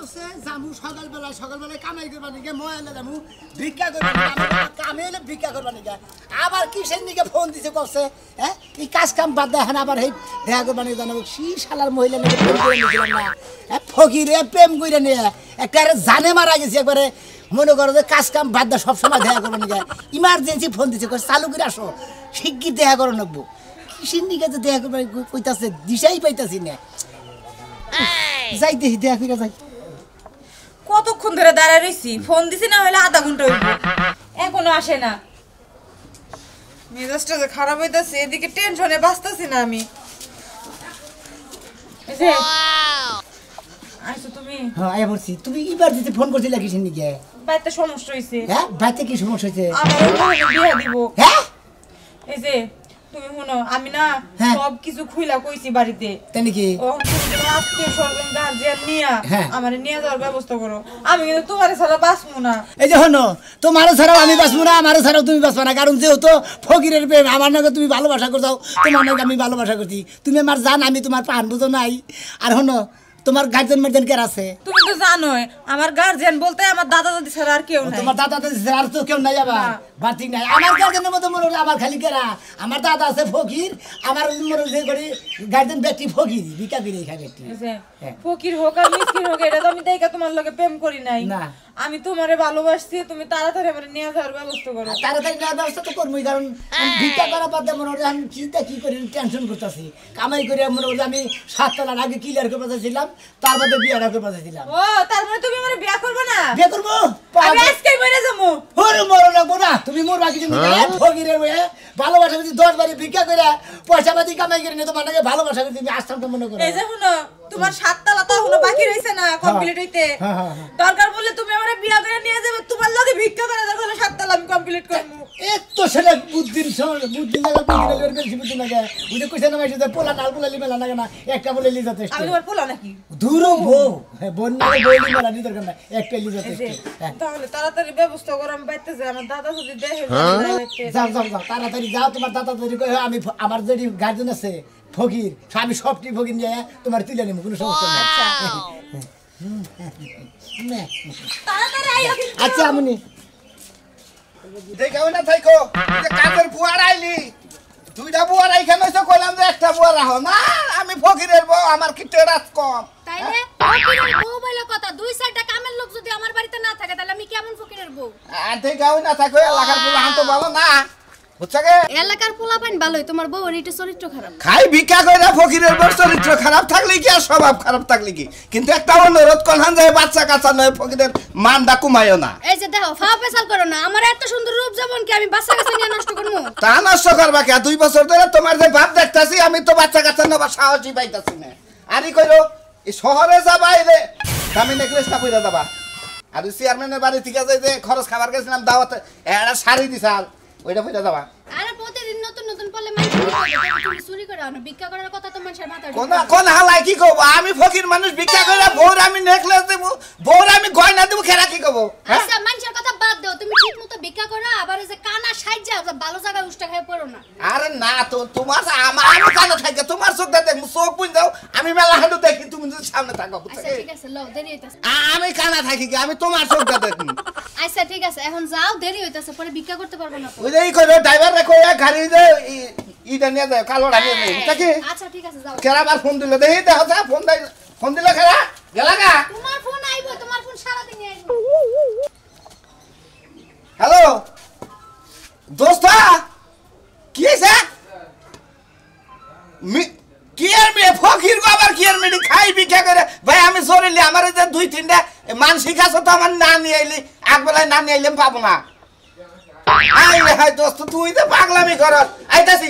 কইছে জামু সকালবেলা কামাই করবা নিকে ময়লা জামু ভিক্ষা করবা নিকে কামে হলে ভিক্ষা করবা নিকে আবার কিসের নিকে ফোন দিছে কইছে হ্যাঁ এই কাজ কাম বাদ দেয় আবার এই দেখা করবা নিকে জানো কি শালার মহিলা নিকে প্রেম করে নিছিলাম না ফকিরে প্রেম কইরা নিয়ে একটা জানে মারা গেছে একবারে মনে করো যে কাজ কাম বাদ দেয় সব সময় দেখা করবা নিকে ইমার্জেন্সি ফোন দিছে কইছে চালু করে আসো শিগগির দেখা করো নাকবো কিসের নিকে যে দেখা করবা কইতাছে দিশাই পাইতাছি না যাই দেখি দেখা করে যাই কতক্ষণ ধরে দাঁড়ায় রইছি ফোন দিছি না হলে আধা ঘন্টা হইব এখনো আসে না মেজাজটা যে খারাপ হইতাছে এদিকে টেনশনে বাঁচতাছি না আমি আইছো তুমি হ্যাঁ আই বলছি তুমি এবার দিতে ফোন করছিলা কিসের নিকে বাইতে সমস্যা হইছে হ্যাঁ বাইতে কি সমস্যা হইছে আমার বিয়ে দিব হ্যাঁ এই যে তুমি শুনো আমি না সব কিছু খুইলা কইছি বাড়িতে তাই নাকি ও তুমি আজকে সরকার গার্জিয়ান নিয়া আমারে নিয়ে যাওয়ার ব্যবস্থা করো আমি কিন্তু তোমার ছাড়া বাঁচবো না এই যে শোনো তোমারও ছাড়াও আমি বাঁচবো না আমারও ছাড়াও তুমি বাঁচবো না কারণ যেহেতু ফকিরের প্রেম আমার নাকি তুমি ভালোবাসা করছো তোমার নাকি আমি ভালোবাসা করছি তুমি আমার জান আমি তোমার প্রাণ বুঝো নাই আর শোনো তোমার গার্জেন মার্জেন কে আছে তুমি তো জানোই আমার গার্জিয়ান বলতে আমার দাদা দাদি ছাড়া আর কেউ নাই তোমার দাদা দাদি ছাড়া আর তো কেউ নাই আবার বাতি নাই আমার গার্জেনের মতো মনে হলো আমার খালি কেরা আমার দাদা আছে ফকির আমার মনে যে করি গার্জেন ব্যক্তি ফকির ভিক্ষা করে খায় ব্যক্তি ফকির হোক আর মিসকিন হোক এটা তো আমি দেখা তোমার লগে প্রেম করি নাই না আমি তোমারে ভালোবাসছি তুমি তাড়াতাড়ি আমারে নিয়ে যাওয়ার ব্যবস্থা করো তাড়াতাড়ি নেওয়ার ব্যবস্থা তো করবোই কারণ ভিক্ষা করা বাদ দিয়ে মনে হচ্ছে আমি চিন্তা কি করি টেনশন করতেছি কামাই করে মনে হচ্ছে আমি 7 তলার আগে ক্লিয়ার করে পাঠাইছিলাম তার মধ্যে বিয়েটা করে পাঠাইছিলাম ও তার মানে তুমি আমারে বিয়ে করবে না বিয়ে করবো আমি আজকেই মরে যাবো ওরে মরো লাগবো না তুমি মোর বাকি তুমি ফকিরের হয়ে ভালোবাসা করছি 10 বারে ভিক্ষা করে পয়সা পাতি কামাই করে নিয়ে তোমার নাকি ভালোবাসা করছি তুমি আসতাম তো মনে করো এই যে শুনো তোমার 7 তলা তো এখনো বাকি রইছে না কমপ্লিট হইতে দরকার বললে তুমি আমারে বিয়ে করে নিয়ে যাবে তোমার লগে ভিক্ষা করে দরকার হলে 7 তলা আমি কমপ্লিট করব এত ছেলে বুদ্ধির লাগা বুদ্ধির বেশি বুদ্ধি লাগে ওই যে কইছে না মাইছে পোলা নাল পোলা লিমেলা না না একটা বলে লি যথেষ্ট আমি তোমার পোলা নাকি দূর বউ বন্যা বই লিমেলা নি দরকার না একটা লি যথেষ্ট তাহলে তাড়াতাড়ি ব্যবস্থা করো আমি বাইতে যাই আমার দাদা যদি দেখে যাও যাও যাও তাড়াতাড়ি যাও তোমার দাদা যদি কই আমি আমার যদি গার্জেন আছে ফকির আমি সবটি ফকির নিয়ে তোমার তুলে নিব কোনো সমস্যা নেই আচ্ছা আমনি দেখাও না থাইকো যে কাজের বুয়া আইলি দুইটা বুয়া রাইখা নইছো কইলাম যে একটা বুয়া রাখো না আমি ফকিরের বউ আমার কি টেরাস কম তাইলে ফকিরের বউ বলে কথা 2-4টা কামের লোক যদি আমার বাড়িতে না থাকে তাহলে আমি কেমন ফকিরের বউ আর দেখাও না থাকো এলাকার বুলা হান তো ভালো না বুঝছাগে এলাকার পোলাপাইন ভালোই তোমার বউর এটা চরিত্র খারাপ খাই ভিক্ষা কইরা ফকিরের বউ চরিত্র খারাপ থাকলে কি আর স্বভাব খারাপ থাকলে কি কিন্তু একটা অনুরোধ করলাম যে বাচ্চা কাচ্চা নয় ফকিরের মানটা কমায়ও না এই যে দেখো ফাও পেছাল করো না আমার এত সুন্দর রূপ যেমন কি আমি বাচ্চা কাচ্চা নিয়ে নষ্ট করব তা নষ্ট করবা কে 2 বছর ধরে তোমার যে ভাব দেখতাছি আমি তো বাচ্চা কাচ্চা নেবার সাহসই পাইতাছি না আরই কইরো এই শহরে যাবা এলে দামি নেকলেসটা কইরা যাবা আর চেয়ারম্যানের বাড়ি থেকে যে খরচ খাবার গেছিলাম দাওয়াতে একটা শাড়ি দিছাল ওইটা কইরা যাবা আরে প্রতিদিন নতুন নতুন পলে মানুষ চুরি করে আনো ভিক্ষা করার কথা তো মানুষের মাথায় কোন হালাই কি কব আমি ফকির মানুষ ভিক্ষা কইরা বউর আমি নেকলেস দেব বউর আমি গয়না দেব খেরা কি কব আচ্ছা মানুষের কথা বাদ দাও তুমি ঠিকমতো ভিক্ষা করো আবার এই যে কানা সাইজা ভালো জায়গায় উষ্টা খায় পড়ো না আরে না তো তোমার আমি কানে থাকে তোমার চোখটা দেখ চোখ বুঝ দাও আমি মেলা হাঁটু দেখি তুমি যদি সামনে থাকো আচ্ছা ঠিক আছে লও দেরি হইতাছে আমি কানা থাকি কি আমি তোমার চোখটা দেখি আচ্ছা ঠিক আছে এখন যাও দেরি হইতাছে পরে ভিক্ষা করতে পারবো না ওই যে এই কইরো ড্রাইভার রে কইয়া গাড়ি দে ইটা নিয়ে যায় কালোড়া নিয়ে যায় বুঝছাকি আচ্ছা ঠিক আছে যাও কেরা বার ফোন দিল দেখি দেখো যা ফোন দিল কেরা গেলা গা তোমার ফোন আইবো তোমার ফোন সারা দিন আইবো হ্যালো দোস্ত কি আছে কি আর মে ফকির গো আবার কি আর মেডি খাই ভিক্ষা করে ভাই আমি সরিলি আমার যে 2-3টা মানসিক আছে তো আমার না নিয়ে আইলি একবেলায় না নিয়ে আইলাম পাবো না আইলে হাই দোস্ত তুই তো পাগলামি কর আইতাছি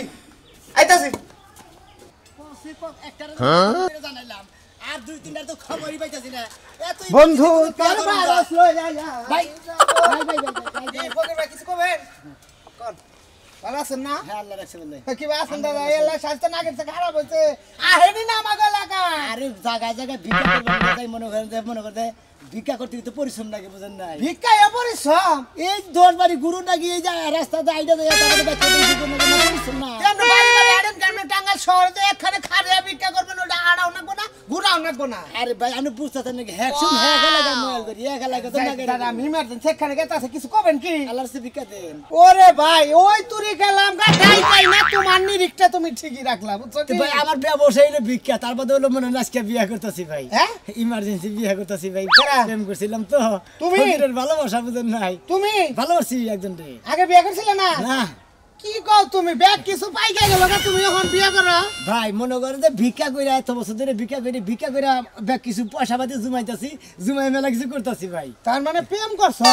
জানাইলাম আর 2-3টা তো খবরই পাইতাছি না বন্ধু তোর ভাই ভাই ভাই এই ফকির ভাই কিছু কবেন কোন ভালো আছেন না? হ্যাঁ আল্লাহ রাখছে বলে কিবা আছেন দাদা? এলা স্বাস্থ্য না গেছে খারাপ হয়েছে। আহেনি না আমাকে এলাকা। আরে জায়গায় জায়গায় ভিক্ষা করবেন তাই মনে করতে ভিক্ষা করতে তো পরিশ্রম লাগে বুঝেন নাই ভিক্ষা এ পরিশ্রম। এই 10 বাড়ি গুরু নাকি এই যে রাস্তাতে আইডা যায় তারপরে বাচ্চা পরিশ্রম না কেন বাড়ি আড়েন গ্রামে টাঙ্গাইল শহরে এখানে খাড়িয়া ভিক্ষা করবেন ওটা আড়াও না কোনা ঘুরাও না কোনা। আরে ভাই আমি বুঝতেছেন নাকি হ্যাকশন হ্যাঁ লাগা মোবাইল করি এক লাগা তো না দাদা আমি ইমার্জেন্সি এখানে গেছে কিছু কবেন কি? আল্লাহর সে ভিক্ষা দেন ওরে ভাই ওই তুরি গেলাম গাটাই পাই না তোমার নিরিখটা তুমি ঠিকই রাখলা বুঝছো তো কি? ভাই আমার ব্যবসা হইলো ভিক্ষা তার মধ্যে হলো মনে হয় আজকে বিয়ে করতেছি ভাই হ্যাঁ? ইমার্জেন্সি বিয়ে করতেছি ভাই কেরা? প্রেম করছিলাম তো তুমি? ফকিরের ভালোবাসা বুঝেন নাই তুমি ভালোবাসি একজন রে আগে বিয়ে করছিলে না? না কি কও তুমি ব্যাগ কিছু পাই গেল না তুমি এখন বিয়ে করো? ভাই মনে করে যে ভিক্ষা কইরা এত বছর ধরে ভিক্ষা কইরা ব্যাগ কিছু পয়সা পাতি জমাইতাছি জমাই মেলা কিছু করতেছি ভাই তার মানে প্রেম করছো?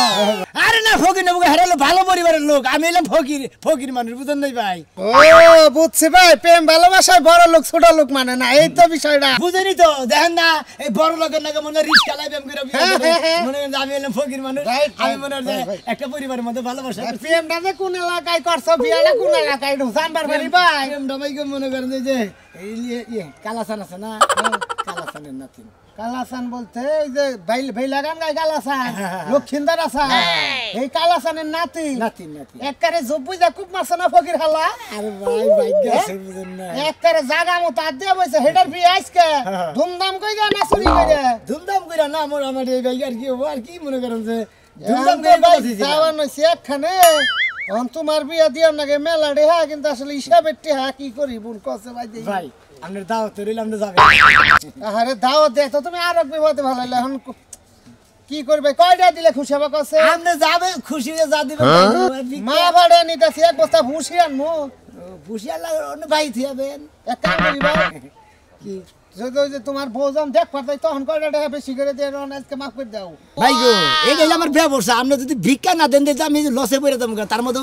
আরে না ফকির না হারালো ভালো পরিবারের লোক আমি এলাম ফকির মানুষ বুঝেন নাই ভাই ও বুঝছি ভাই প্রেম ভালোবাসায় বড় লোক ছোট লোক মানে না এই তো বিষয়টা। বুঝেনি তো দেখেন না এই বড় লোকের নাকি মনে রিস্কা লাই ব্যায়াম করে বিয়ে করে। হ্যাঁ, হ্যাঁ। মনে করেন যে আমি এলাম ফকির মানুষ Right, আমি right, মনে হয় যে right, right. একটা পরিবারের মধ্যে ভালোবাসা আর প্রেমটা যে কোন এলাকায় করছো বিয়েটা কোন এলাকায় জানবার পারি ভাই? প্রেমটা ভাই মনে করেন যে এই কালাসান আছে না কালাসানের নাতি কালাসান বলতে এই যে ভাইলাগান গায় কালাসান হ্যাঁ। লক্ষিন্দর আসান এই কালাসানের নাতি নাতি একবারে জব্বুই যা খুব মাছ না ফকির হালা আরে ভাই ভাগ্য আছে বুঝেন না একবারে জাগা মতো আর দিয়ে বসে হেডার বিয়ে আজকে হ্যাঁ। ধুমধাম কই যা না চুরি করে ধুমধাম করে না আমার এই ভাই আর কি হবো আর কি মনে করেন যে ধুমধাম ধুমধাম করে করে বসেছি। যাওয়ার নইছে একখানে অন তোমার বিয়ে দিয়ার নাকি মেলা রেহা কিন্তু আসলে হিসাবের টেহা কি করি বোন কসে ভাই দেই ভাই আপনার দাওয়াত রইলাম না যাবে আরে দাওয়াত দে তো তুমি আরো বিপদে ভালো হইলে এখন কি করবে কয়টা দিলে খুশি হবে কসে আপনি যাবে খুশি হয়ে যা দিবেন মা ভাড়া নিতেছি এক বস্তা ভুসি আনমু খুশি আল্লাহ অন্য ভাই থিয়াবেন এক কাম করি ভাই কি যদি ওই যে তোমার বউজন দেখ পারতাই তখন কয়টা টাকা বেশি করে দিয়ে আজকে মাফ করে দাও ভাই গো এই যে আমার ব্যবসা আপনি যদি ভিক্ষা না দেন দিতে আমি লসে পড়ে যাবো তার মধ্যে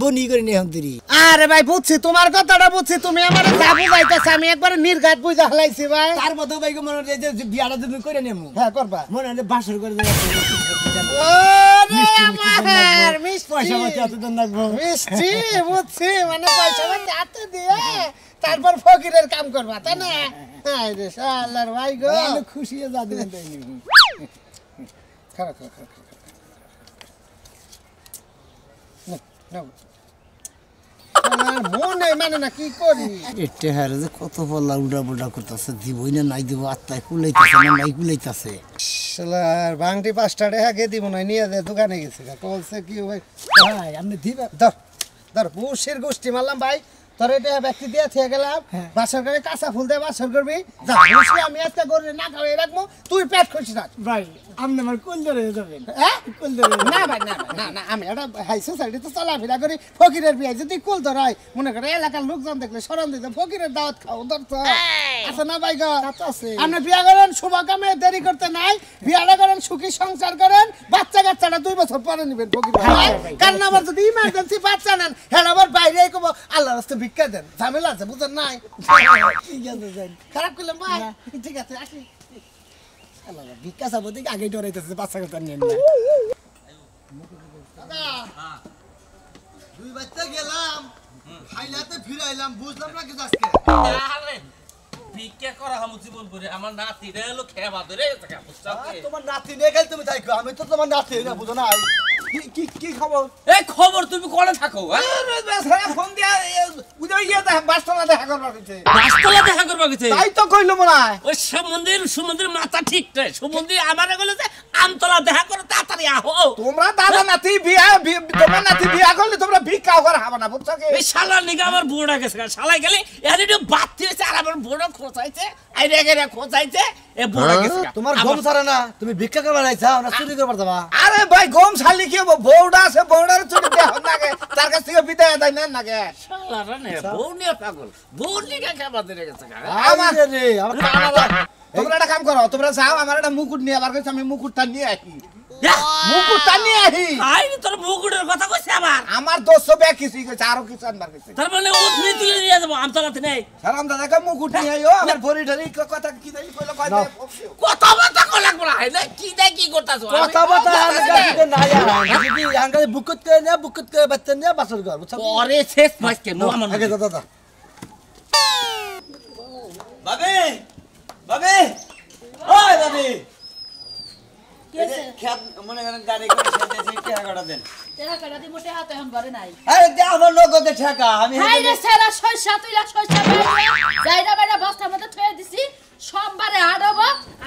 বনি করে নিয়ে হন্তিরি আরে ভাই বুঝছি তোমার কথাটা বুঝছি তুমি আমার যা বুঝাইতেছ আমি একবারে নির্ঘাত বুঝা হালাইছি ভাই তার মধ্যে ভাই গো মনে হয় যে বিয়াটা তুমি করে নেমু হ্যাঁ করবা মনে হয় যে বাসর করে দেবো ওরে আমার মিষ্টি পয়সা পাতি এত দেন রাখবো মিষ্টি বুঝছি মানে পয়সা পাতি হাতে দিয়ে তারপর ফকিরের কাম করবা তাই না আয় রে শালার ভাই গো আমি খুশি হয়ে যা দিবেন তাই নিবো। খারাপ খারাপ মনে মানে না কি করি এটা হারে যে কত বলা উল্টা পুল্টা করতেছে দিবই না নাই দিব আত্মায় কুলাইতেছে না নাই কুলাইতেছে শালার ভাঙটি 5টা টাকা কে দিব না নিয়ে যায় দোকানে গেছে বলছে কি ভাই ভাই আপনি দিবেন ধর ধর বুশের গোষ্ঠী মারলাম ভাই তোর এটা ব্যক্তি দিয়ে থেকে গেলাম বাসর করে কাঁচা ফুল দিয়ে বাসর করবি যা বুঝলি আমি আজকে করে না খাওয়াই রাখবো তুই পেট খুশি থাক ভাই আপনি আমার কোল ধরে যাবেন হ্যাঁ কোল ধরে না ভাই না ভাই, না না আমি একটা হাই সোসাইটিতে চলাফেরা করি ফকিরের বিয়ে যদি কুল ধরাই মনে করে এলাকার লোকজন দেখলে স্মরণ দিতে ফকিরের দাওয়াত খাও ধরতো আছে না ভাই গো আছে আপনি বিয়া করেন শুভ কামে দেরি করতে নাই বিয়াটা করেন সুখী সংসার করেন বাচ্চা কাচ্চাটা 2 বছর পরে নেবেন ফকির কারণ আবার যদি ইমার্জেন্সি বাচ্চা নেন হ্যাঁ আবার বাইরে কব আল্লাহর রাস্তে ভিক্ষা দেন ঝামেলা আছে বুঝেন নাই ঠিক আছে যাই খারাপ করলাম ভাই ঠিক আছে আসি আল্লাহ ভিক্ষা চাবো দেখে আগে ডরাইতেছে বাচ্চা কথা নিয়ে না দুই বাচ্চা গেলাম হাইলাতে ফিরাইলাম বুঝলাম না কিছু আজকে আরে ভিক্ষা করা হামু জীবন করে আমার নাতি রে হলো খেবা ধরে গেছে বুঝছাও কি তোমার নাতি নিয়ে গেল তুমি তাই আমি তো তোমার নাতি না বুঝো না কি খবর এই খবর তুমি কোনে থাকো হ্যাঁ ফোন দিয়া উদয় গিয়ে বাসতলা দেখা করবার গেছে রাস্তায় দেখা করবা গেছে তাই তো কইলো মনে হয় ওই সুমন্দির মাথা ঠিক রে সুমন্দির আমারে বলে যে আমতলা দেখা করে তাড়াতাড়ি আহো তোমরা দাদা নাতি তোমার নাতি বিয়া করলে তোমরা ভিক্ষাও করা হবে না বুঝছো কি এই শালা নিগা আমার বুড়া গেছে শালাই গেলে এর একটু বাতি হয়েছে আর আমার বুড়ো খোঁচাইছে আইরে গেরে খোঁচাইছে এ বুড়া গেছে তোমার গম ছাড়ে না তুমি ভিক্ষা করবার আইছা না চুরি করবার যাবা আরে ভাই গম ছাড়লি কি হবে বউডা আছে বউডার চুরি দেহ নাগে তার কাছ থেকে বিদায় দেয় না নাগে শালা রে বউ নিয়ে পাগল বউ নিগা খেবা ধরে গেছে আমার রে তোমরা একটা কাম করো তোমরা যাও আমার একটা মুকুট নিয়ে আবার কইছ আমি মুকুটটা নিয়ে আসি মুকুটটা নিয়ে আসি আই তোর মুকুটের কথা কইছে আবার আমার 200 ব্যাগ কিছুই কইছে আরো কিছু আনবার কইছে তার মানে ও তুমি তুলে নিয়ে যাবো আমতলাতে নেই সালাম দাদাকে মুকুট নিয়ে আইও আমার ভরি ধরি কথা কি দেই কইলো কয় কত কথা কলা কলা হয় না কি দেখ কি করতাছো কথা বতা আঙ্গাতে না আর যদি আঙ্গাতে বুকত করে বাচ্চা নিয়ে বাসর ঘর বুঝছো পরে শেষ মাসকে নো আমার আগে দাদা বাবে বাবে ওই বাবে খেত মনে করেন গাড়ি করে সেজেছি টাকাটা দেন তেরা কইরা দি মোটে হাতে এখন ঘরে নাই আরে দে আমার নগদে টাকা আমি হাই রে সেরা 6-7 লাখ 6-7 যাইরা বাইরা বস্তার মধ্যে থয়ে দিছি সোমবারে আড়ব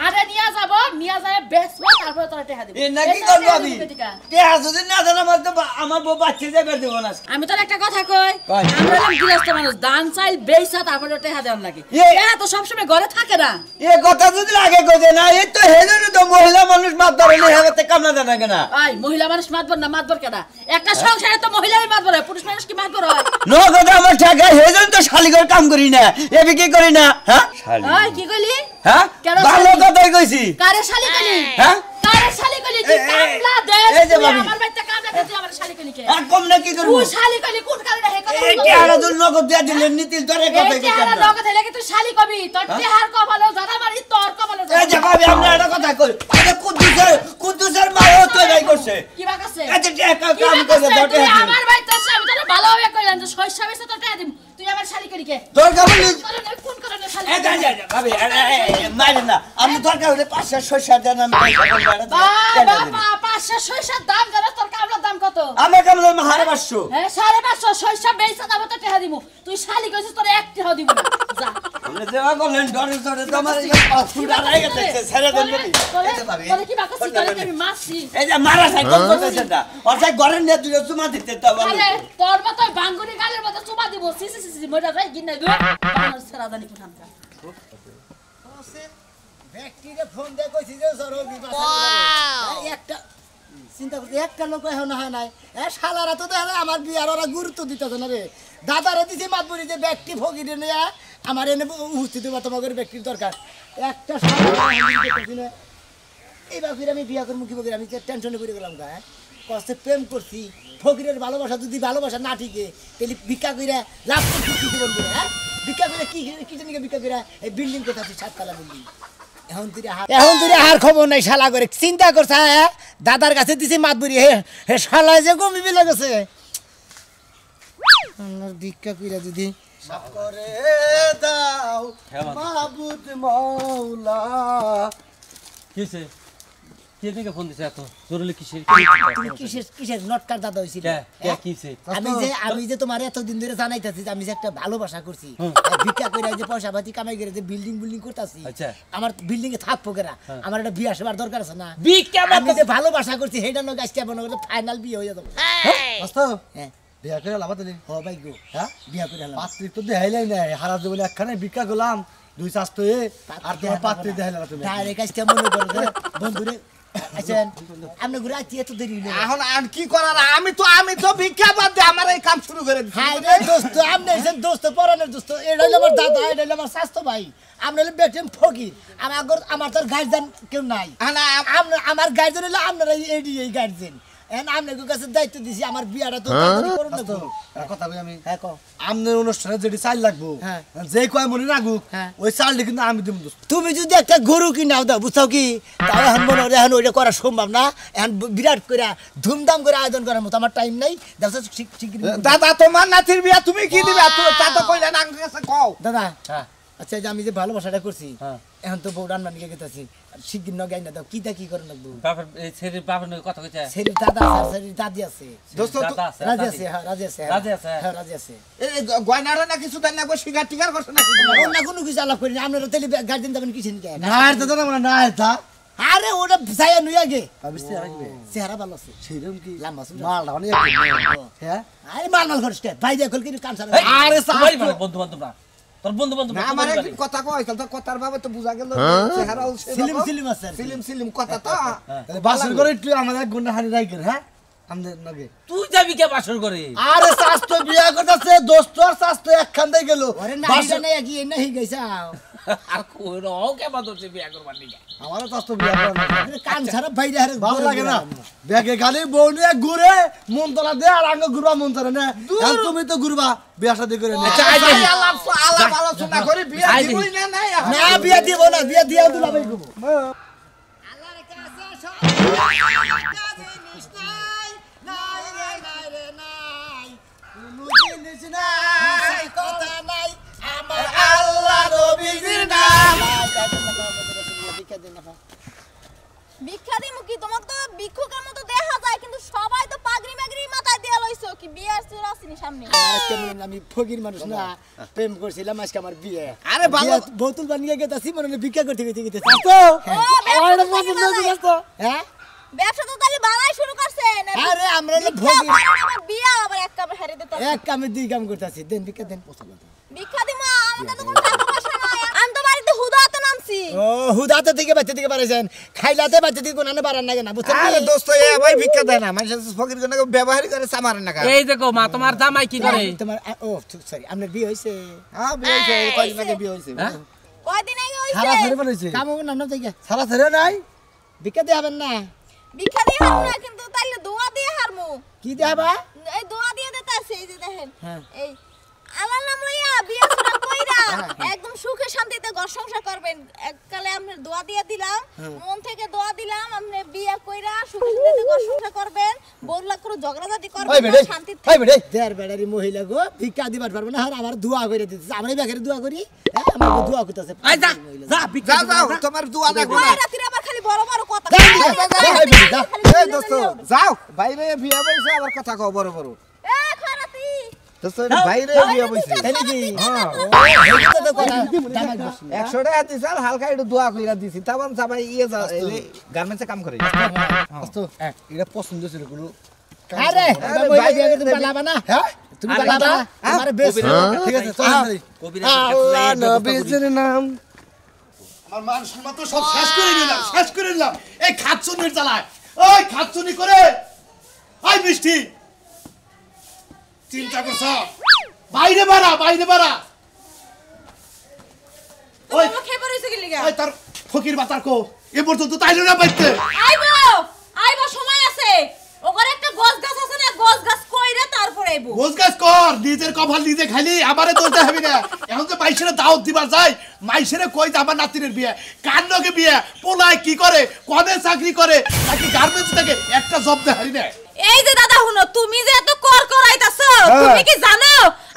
আরে নিয়া যাব নিয়া যায় বেচবো তারপর তোরা টাকা দিব এ নাকি করব আমি টাকা যদি না দেন আমার বউ বাচ্চা যাবে দেব না আমি তোর একটা কথা কই কই। আমরা হলাম গৃহস্থ মানুষ দান চাইল বেইসা তারপর টাকা দেন লাগে এরা তো সব সময় ঘরে থাকে না এ কথা যদি লাগে গজে না এই তো হেজন্য তো মহিলা মানুষ মাত ধরে না হেতে কামনা জানা কেনা আই মহিলা মানুষ মাতবর না মাতবর কেডা একটা সংসারে তো মহিলাই মাতবর হয় পুরুষ মানুষ কি মাতবর হয় নগদে আমার টাকা হেজন্য তো শালিগর কাম করি না এ কি করি না হ্যাঁ শালি আই কি কইলি হ্যাঁ কেন ভালো শালি? কথাই কইছি কারে শালি কইলি হ্যাঁ কারে শালি কইলি তুই কামলা দে এই যে তুই ভাবি। আমার বাড়িতে কামলা দে তুই আমার শালি কইলি কে কম না কি করব তুই শালি কইলি কোন কারণে হে কথা এই টাকা যদি নগদ দিয়া দিলে নীতিল তোরে কথা এই কইছি চেহারা লোকে থেকে তুই শালি কবি তোর চেহার কপালে জাদা মারি তোর কপালে এই যে ভাবি আমরা একটা কথা কই এটা কুদ্দুসের মা ও তো যাই করছে কি বাকাছে এই যে টাকা কি কাম করে বাকাছে? দটে তুই আমার বাড়িতে এসে আমি তোরে ভালোভাবে কইলাম যে শস্য বেচে তোর টাকা দিম তুই আমার শালি করি কে দরকার বলি কোন কারণে শালি এই যা ভাবি মাইরে না আমি দরকার হলে 500 দেন আমি বাবা 500 শস্যের দাম জানো তোর কামলার দাম কত আমার কামলে হারে 500 হ্যাঁ 550 শস্য বেচে দাম তো টাকা দিমু তুই শালি কইছিস তোর 1 টাকা দিমু না যা আমরা দেওয়া করলেন ডরে তো আমার এই পাসপোর্ট আড়াই গেছে ছেড়ে দেন বলি এই যে ভাবি তোরে কি বাকাছি তোরে কি আমি মারছি এই যে মারা সাই কোন করতেছে না আর সাই ঘরে নিয়ে দুটো চুমা দিতে তো বলি আরে তোর মতো বাঙ্গুনি গালের মতো চুপা দিব সি মইরা যাই গিন্না গো বাংলার সেরা জানি কোথানকা ব্যক্তিরে ফোন দিয়ে কইছি যে সরো বিবাহ একটা চিন্তা করতে একটা লোক এখন হয় নাই শালারা তো দেখে আমার বিয়ার ওরা গুরুত্ব দিতেছে না রে দাদারা দিছে মাতবুরি যে ব্যক্তি ফকিরে নিয়ে আমার এনে উপস্থিত হবো তোমাদের ব্যক্তির দরকার একটা শালা এই বাকির আমি বিয়া করবো কি বকির আমি টেনশনে পড়ে গেলাম গা কষ্টে প্রেম করছি ফকিরের ভালোবাসা যদি ভালোবাসা না ঠিকে তাহলে ভিক্ষা করে লাভ করছি কিছু বলবো হ্যাঁ ভিক্ষা করে কি জানি ভিক্ষা করে এই বিল্ডিং কোথায় 7 তলা বিল্ডিং এখন তুই আর খবর নাই শালা করে চিন্তা করছা দাদার কাছে দিছি মাতবুরি হে শালা যে কমিবি লাগছে ভিক্ষা কইরা যদি করে দাও মাহবুব মাওলা কিছে কে থেকে ফোন দিছে এত জরুরি কিসের তুমি কিসের নটকার দাদা হইছিল কে কিছে আমি যে তোমার এতদিন ধরে জানাইতাছি যে আমি যে একটা ভালোবাসা করছি ভিক্ষা কইরা যে পয়সা পাতি কামাই করে যে বিল্ডিং করতাছি আচ্ছা। আমার বিল্ডিং এ থাকবো কেনা আমার একটা বিয়া সেবার দরকার আছে না ভিক্ষা আমি যে ভালোবাসা করছি সেটা লোক আজকে মনে করলে ফাইনাল বিয়ে হয়ে যাবে বাস্তব হ্যাঁ বিয়া করে লাভ দিলি হ ভাই গো হ্যাঁ বিয়া করে হলাম পাত্রী তো দেখাইলাই না হারা জীবনে একখানে ভিক্ষা করলাম 2 চাষ তো আর তোমার পাত্রী দেখাইলা না তুমি ডাইরেক্ট আজকে মনে করো যে বন্ধুরে আচ্ছা আপনি ঘুরে আছি এত দেরি হইলো এখন আর কি করার আমি তো ভিক্ষা বাদ দিয়ে আমার এই কাম শুরু করে দিছি হাই রে দোস্ত আপনি এসেন দোস্ত পরানের দোস্ত এটা হইলো আমার দাদা এটা হইলো আমার স্বাস্থ্য ভাই আপনি হইলো বেটেম ফকির আমার তোর গার্জেন কেউ নাই আমার গার্জেন হইলো আপনারা এই গার্জেন এখন আপনাদের কাছে দায়িত্ব দিছি আমার বিয়াটা তো তাড়াতাড়ি করুন না তো কথা বলি আমি হ্যাঁ কও আমনের অনুষ্ঠানে যেটি চাল লাগবো হ্যাঁ। যে কয় মনে রাখুক হ্যাঁ। ওই চালটি কিন্তু আমি দিব দোস্ত তুমি যদি একটা গরু কিনাও দাও বুঝছো কি তাহলে এখন মনে হয় এখন ওইটা করা সম্ভব না এখন বিরাট করে ধুমধাম করে আয়োজন করার মতো আমার টাইম নাই দেখো ঠিক দাদা তোমার নাতির বিয়া তুমি কি দিবে তা তো কইলে না আমার কাছে কও দাদা হ্যাঁ আচ্ছা যে আমি যে ভালোবাসাটা করছি হ্যাঁ। এখন তো বউ রান্না নিয়ে গেতেছি শিগগির নগাই না দাও কিটা কি করে লাগবো বাপের এই ছেলে বাপের নাকি কথা কইছে সেরি দাদা আছে সেরি দাদি আছে দোস্ত দাদা আছে রাজি আছে হ্যাঁ রাজি আছে রাজি আছে? হ্যাঁ রাজি আছে এই গয়নারা না কিছু দেন না গো শিকার টিকার করছ না অন্য কোনো কিছু আলাপ করি না আপনারা তাহলে গার্জেন যাবেন কিছেন কে না আর দাদা না না এটা আরে ওটা যাইয়া নুই আগে ভাবিস রাখবে চেহারা ভালো আছে সেইরকম কি লম্বা সুন্দর মালটা অনেক হ্যাঁ আরে মাল খরচ কে ভাই দেখল কি কাম সারা আরে সবাই বন্ধু বান্ধব না তোর বন্ধু বান্ধব না আমার একদিন কথা কইছ তো কথার ভাবে তো বুঝা গেল চেহারাও সিলিম আছে আর কি। সিলিম কথা তো তাহলে বাসন করে একটু আমাদের এক ঘন্টা হানি রাখেন হ্যাঁ আমাদের নগে তুই যাবি কে বাসর করে আরে স্বাস্থ্য বিয়া করতেছে দোস্ত আর স্বাস্থ্য একখান দিয়ে গেল ওরে নাইটা নাই কি এনে হই গইছাও আর কোন ও কে বাদছে বিয়া করবার নিকে আমারও স্বাস্থ্য বিয়া করা না আরে কান সারা বাইরে হারে ভালো লাগে না ব্যাগে গালি বউ নিয়ে ঘুরে মন তোলা দে আর আঙ্গ ঘুরবা মন তোলা না আর তুমি তো ঘুরবা বিয়া শাদী করে না আলাপ আলোচনা করে বিয়া দিবই না নাই না বিয়া দিব না বিয়া দিয়া দুলা ভাই গো আল্লাহর কাছে সব জিনিস নাই নাই রে নাই রে নাই কোনো জিনিস নাই কথা নাই আমার আল্লাহ নবীজির নাম ভিক্ষা দেন না ভিক্ষা দিমু কি তোমার তো ভিক্ষুকের মতো দেখা যায় কিন্তু সবাই তো পাগড়ি মাগড়ি মাথায় দিয়ে লইছো কি বিয়ার চুর আসেনি সামনে আজকে আমি ফকির মানুষ না প্রেম করছিলাম আজকে আমার বিয়ে আরে বাবা বোতল বানিয়ে গেতাছি মনে ভিক্ষা করতে গেতে গেতে আমার পছন্দ হয়েছে হ্যাঁ ব্যবসা তো তাহলে বাড়াই শুরু করছেন আরে আমরা হলো ভোগী আমার বিয়া আবার এক কামে হেরে দিতে এক কামে দুই কাম করতেছি দেন ভিক্ষা দেন পছন্দ ভিক্ষা দিমু আমাকে তো কোনো টাকা পয়সা নাই আমি তো বাড়িতে হুদাতে নামছি ও হুদাতে থেকে বাচ্চা থেকে বাড়াইছেন খাইলাতে বাচ্চা থেকে কোন বাড়ান না বুঝছেন আরে দোস্ত এ ভাই ভিক্ষা দেয় না মানুষ ফকির জন্য ব্যবহার করে সামারে না এই দেখো মা তোমার জামাই কি করে তোমার ও সরি আপনার বিয়ে হইছে হ্যাঁ বিয়ে হইছে কয়দিন আগে বিয়ে হইছে কয়দিন আগে সারা হইছে ছেড়ে বলেছে কাম হবে না থেকে সারা ছেড়ে নাই ভিক্ষা দিয়ে হবেন না ভিক্ষা দিয়ে হারমু না কিন্তু তাইলে দোয়া দিয়ে হারমু কি দেবা এই দোয়া দিয়ে দিতেছে এই যে দেখেন হ্যাঁ। এই আল্লাহর নাম লইয়া বিয়া করা কইরা একদম সুখে শান্তিতে ঘর সংসার করবেন এককালে আমরা দোয়া দিয়ে দিলাম মন থেকে দোয়া দিলাম আপনি বিয়া কইরা সুখে শান্তিতে ঘর সংসার করবেন বউলা করে ঝগড়াঝাটি ওই করবেন বেড়ে শান্তিতে ওই বেড়ে দেড় বেড়ারি মহিলা গো ভিক্ষা দিবার পারবে না আর আমার দোয়া করে দিতেছে আমরা বেকারে দোয়া করি হ্যাঁ আমাকে দোয়া করতেছে আই যা যা ভিক্ষা যাও যাও তোমার দোয়া দেখো না ওই রাত্রে আবার খালি বড় বড় কথা এই দোস্ত যাও বাইরে বিয়ে হইছে আবার কথা কও বড় বড় এ খারাতি দোস্ত বাইরে বিয়ে হইছে তাই নাকি হ্যাঁ এইটা তো কথা দামাই বসি 100 টাকা দিছ আর হালকা একটু দোয়া কইরা দিছি তারপর সবাই ইয়ে যা গার্মেন্টসে কাম করে আস্তো এটা পছন্দ ছিল গুলো আরে মহিলা বিয়ে করে তুমি পালাবা না হ্যাঁ তুমি পালাবা না আমার বেশ ঠিক আছে চল আল্লাহ নবীজির নাম আমার মান সম্মান তো সব শেষ করে নিলাম এই খাচ্ছুনির জ্বালায় ওই খাচ্ছুনি করে ওই মিষ্টি চিন্তা করছ বাইরে বাড়া ওই তোমাকে খেয়ে পড়েছে কি লাগা ওই তার ফকির বাতার কো এ পর্যন্ত তাইলো না বাইতে আইবো সময় আছে ওখানে একটা গছ গাছ আছে না গছ গাছ কইরা তারপর আইবো গোছ গাছ কর নিজের কপাল নিজে খাইলি আমারে দোষ দেখাবি না এখন তো মাইশের দাওয়াত দিবার যাই মাইশের কই যে আমার নাতিনের বিয়ে কার লগে বিয়ে পোলায় কি করে কবে চাকরি করে নাকি গার্মেন্টস থেকে একটা জব দেখারি না এই যে দাদা শুনো তুমি যে এত কর করাইতাছো তুমি কি জানো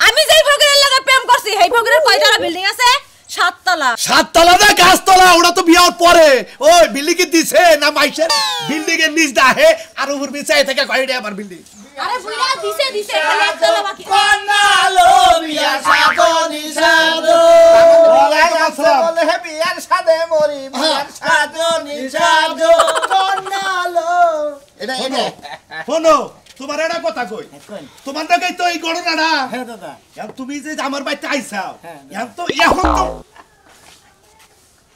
আমি যেই ভগরের লগে প্রেম করছি সেই ভগরের কয়টা বিল্ডিং আছে 7 তলা না গাছতলা ওরা তো বিয়ার পরে ওই বিল্ডিং এ দিছে না মাইশের বিল্ডিং এর নিচ দাহে আর উপর বিছাই থেকে কয়টা আমার বিল্ডিং আরে বুইরা দিছে খালি এক তলা বাকি কনালো বিয়া সাধনি সাধো বলে হে বিয়ার সাধে মরি বিয়ার সাধনি সাধো কনালো এটা শোনো তোমার একটা কথা কই তোমার নাকি তো এই ঘটনাটা হ্যাঁ দাদা এখন তুমি যে আমার বাড়িতে আইছাও হ্যাঁ। এখন তো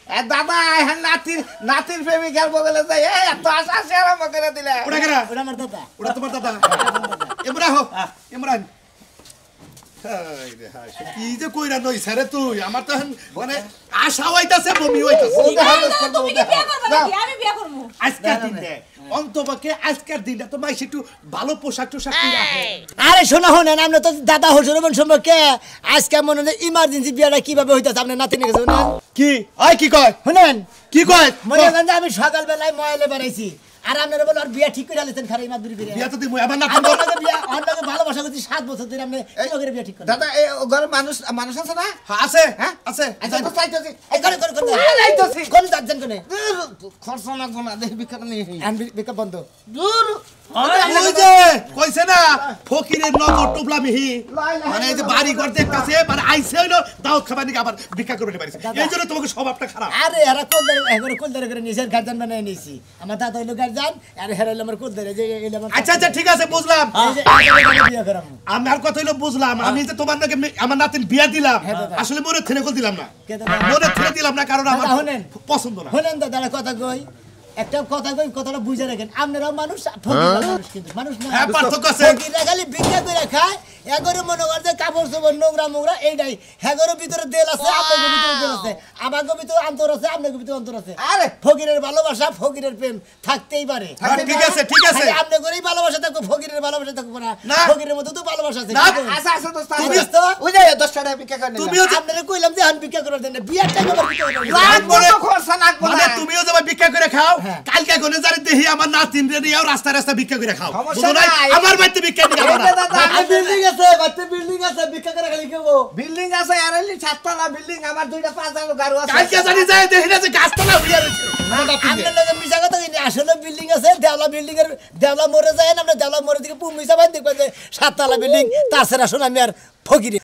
এ দাদা এখন নাতির প্রেমিকার বগলে যাই এই এত আশা আরম্ভ করে দিলে ওটা কেনা ওটা আমার দাদা ওটা তোমার দাদা ইমরান হোক ইমরান হাই রে হাই কি যে কইরা নই স্যারে তুই আমার তো এখন মানে আশা হইতাছে বমি হইতাছে তুমি কি বিয়ে করবে নাকি আমি বিয়ে করব আজকের দিনে অন্তপক্ষে আজকের দিনটা তো মাইছে একটু ভালো পোশাক টোশাক কিনে রাখে আরে শোনা শোনেন আমরা তো দাদা হসুর বোন সম্পর্কে আজকে মনে হয় ইমার্জেন্সি বিয়েটা কিভাবে হইতাছে আপনার নাতিনে গেছে শুনেন কি ওই কি কয় শুনেন কি কয় মনে করেন যে আমি সকালবেলায় ময়লে বেড়াইছি আর আপনারা বলে আর বিয়া ঠিক করে আলেছেন খারাপ মাদুরি বিয়ে বিয়া তো দিমু আমার নাতি আপনার বিয়া আপনাকে ভালোবাসা করছি 7 বছর ধরে আপনি কি করে বিয়া ঠিক করেন দাদা এই ঘরে মানুষ আছে না আছে হ্যাঁ আছে আচ্ছা তো চাইতেছি এই করে করে করে চাইতেছি কোন যাচ্ছেন কোনে খরচ লাগবো না দেখি বিখ্যাত নেই আমি বিকা বন্ধ দূর ওই যে কইছে না ফকিরের নজর টুপলা মিহি মানে এই যে বাড়ি ঘর দেখতাছে মানে আইছে হইলো দাওয়াত খাবার নিকে আবার ভিক্ষা করতে পারিস এইজন্য তোমাকে স্বভাবটা খারাপ আরে এরা কোল ধরে করে নিজের গার্জেন বানায় নিয়েছি আমার দাদা হইলো গার্জেন আর হেরা হইলো আমার কোল ধরে যে এলো আমার আচ্ছা আচ্ছা ঠিক আছে বুঝলাম এই যে এই বিয়া করাম আমার কথা হইলো বুঝলাম আমি যে তোমার নাকি আমার নাতিন বিয়া দিলাম আসলে মনে থেনে কল দিলাম না কে দাদা মনে থেনে দিলাম না কারণ আমার দাদা, শোনেন। পছন্দ না শুনেন দাদা কথা কই একটা কথা কই কথাটা বুঝে রাখেন আপনারাও মানুষ ফকির মানুষ কিন্তু মানুষ না হ্যাঁ, পার্থক্য আছে। ফকিররা খালি ভিক্ষা করে খায় এগরে মনে কর যে কাপড় চোপড় নোংরা মোংরা এইটাই হ্যাগরের ভিতরে দেল আছে আপনাদের ভিতরে দেল আছে আমাদের ভিতরে অন্তর আছে আপনাদের ভিতরে অন্তর আছে আরে ফকিরের ভালোবাসা ফকিরের প্রেম থাকতেই পারে ঠিক আছে ঠিক আছে খালি আপনাদেরই ভালোবাসা থাকবে ফকিরের ভালোবাসা থাকবে না না। ফকিরের মতো তো ভালোবাসা আছে না। কি বলেন? আচ্ছা আচ্ছা দোস্ত তুমি তো ওই যে 10 টাকা ভিক্ষা করে নিলাম তুমিও যে- আপনারা কইলাম যে হান ভিক্ষা করার জন্য বিয়ার টাকা আবার ভিক্ষা করার জন্য। লাগবো তো খরচা লাগবো মানে না তুমিও যাবা ভিক্ষা করে খাও হ্যাঁ। কালকে কোনে জানি দেখি আমার নাতিন রে নিয়েও রাস্তা রাস্তা ভিক্ষা করে খাও সমস্যা বুঝো নাই? নাই। আমার বাড়িতে ভিক্ষা দিকে এই যে দাদা, বাড়িতে বিল্ডিং আছে বাড়িতে বিল্ডিং আছে ভিক্ষা করে খালি কেবো বিল্ডিং আছে আর এলি 7তলা বিল্ডিং আমার 2টা 5 গাড়ি আছে কালকে জানি যায় দেখি না যে গাছতলা হইয়া রয়েছে আমার নাতিন রে। আপনার লগে মিছা কথা কইনি আসলে বিল্ডিং আছে দেওলা বিল্ডিং এর দেওলা মরে যায় না আমরা দেওলা মরে দিকে পুমিছা বাই দেখবেন যে 7 তলা বিল্ডিং তাছাড়া আসলে আমি আর ফকিরে